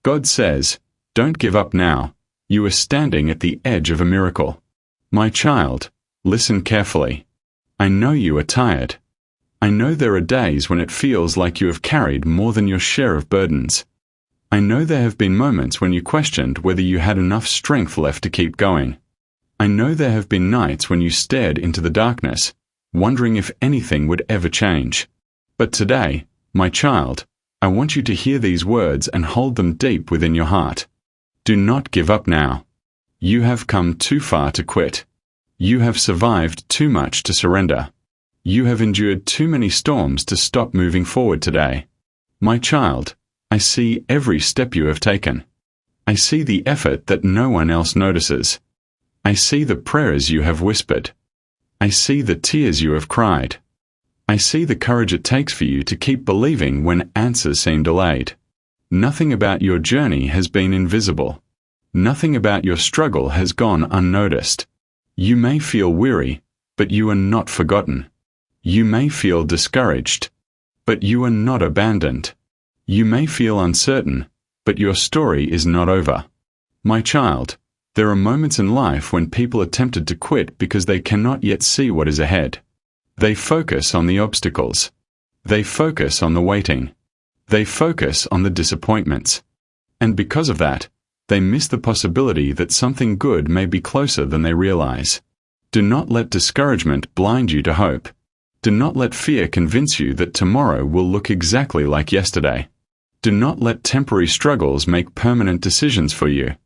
God says, "Don't give up now. You are standing at the edge of a miracle." My child, listen carefully. I know you are tired. I know there are days when it feels like you have carried more than your share of burdens. I know there have been moments when you questioned whether you had enough strength left to keep going. I know there have been nights when you stared into the darkness, wondering if anything would ever change. But today, my child, I want you to hear these words and hold them deep within your heart. Do not give up now. You have come too far to quit. You have survived too much to surrender. You have endured too many storms to stop moving forward today. My child, I see every step you have taken. I see the effort that no one else notices. I see the prayers you have whispered. I see the tears you have cried. I see the courage it takes for you to keep believing when answers seem delayed. Nothing about your journey has been invisible. Nothing about your struggle has gone unnoticed. You may feel weary, but you are not forgotten. You may feel discouraged, but you are not abandoned. You may feel uncertain, but your story is not over. My child, there are moments in life when people are tempted to quit because they cannot yet see what is ahead. They focus on the obstacles. They focus on the waiting. They focus on the disappointments. And because of that, they miss the possibility that something good may be closer than they realize. Do not let discouragement blind you to hope. Do not let fear convince you that tomorrow will look exactly like yesterday. Do not let temporary struggles make permanent decisions for you.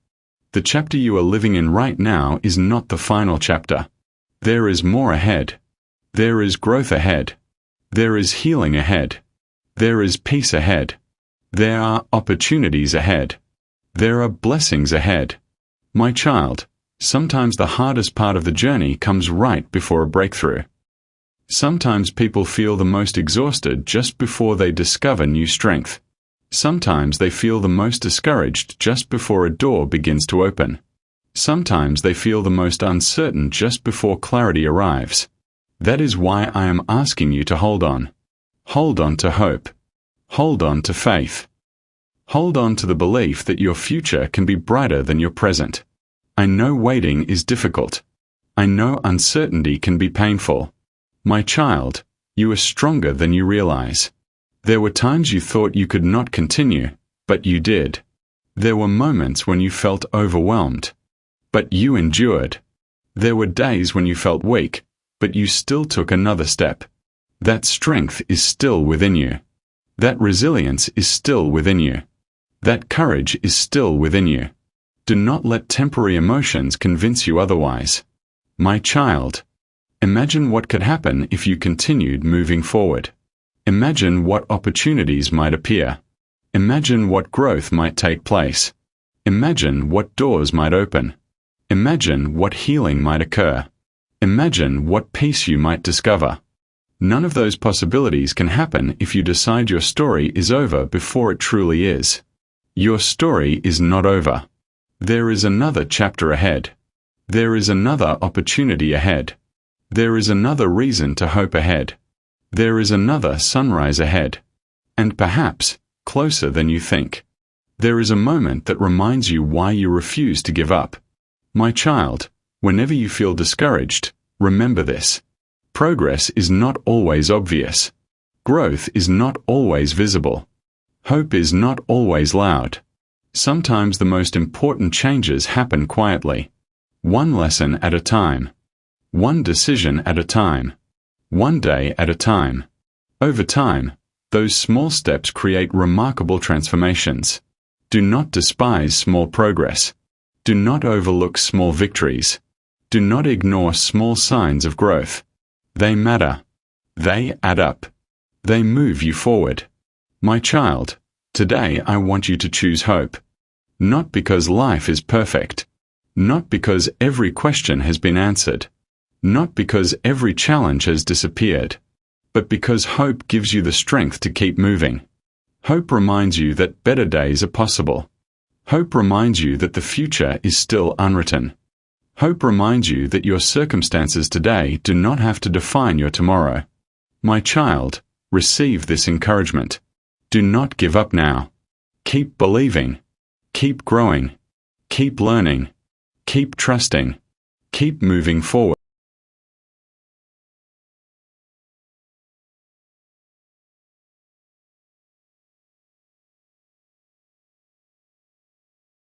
The chapter you are living in right now is not the final chapter. There is more ahead. There is growth ahead. There is healing ahead. There is peace ahead. There are opportunities ahead. There are blessings ahead. My child, sometimes the hardest part of the journey comes right before a breakthrough. Sometimes people feel the most exhausted just before they discover new strength. Sometimes they feel the most discouraged just before a door begins to open. Sometimes they feel the most uncertain just before clarity arrives. That is why I am asking you to hold on. Hold on to hope. Hold on to faith. Hold on to the belief that your future can be brighter than your present. I know waiting is difficult. I know uncertainty can be painful. My child, you are stronger than you realize. There were times you thought you could not continue, but you did. There were moments when you felt overwhelmed, but you endured. There were days when you felt weak, but you still took another step. That strength is still within you. That resilience is still within you. That courage is still within you. Do not let temporary emotions convince you otherwise. My child, imagine what could happen if you continued moving forward. Imagine what opportunities might appear. Imagine what growth might take place. Imagine what doors might open. Imagine what healing might occur. Imagine what peace you might discover. None of those possibilities can happen if you decide your story is over before it truly is. Your story is not over. There is another chapter ahead. There is another opportunity ahead. There is another reason to hope ahead. There is another sunrise ahead. And perhaps, closer than you think. There is a moment that reminds you why you refuse to give up. My child, whenever you feel discouraged, remember this. Progress is not always obvious. Growth is not always visible. Hope is not always loud. Sometimes the most important changes happen quietly. One lesson at a time. One decision at a time. One day at a time. Over time, those small steps create remarkable transformations. Do not despise small progress. Do not overlook small victories. Do not ignore small signs of growth. They matter. They add up. They move you forward. My child, today I want you to choose hope. Not because life is perfect. Not because every question has been answered. Not because every challenge has disappeared. But because hope gives you the strength to keep moving. Hope reminds you that better days are possible. Hope reminds you that the future is still unwritten. Hope reminds you that your circumstances today do not have to define your tomorrow. My child, receive this encouragement. Do not give up now. Keep believing. Keep growing. Keep learning. Keep trusting. Keep moving forward.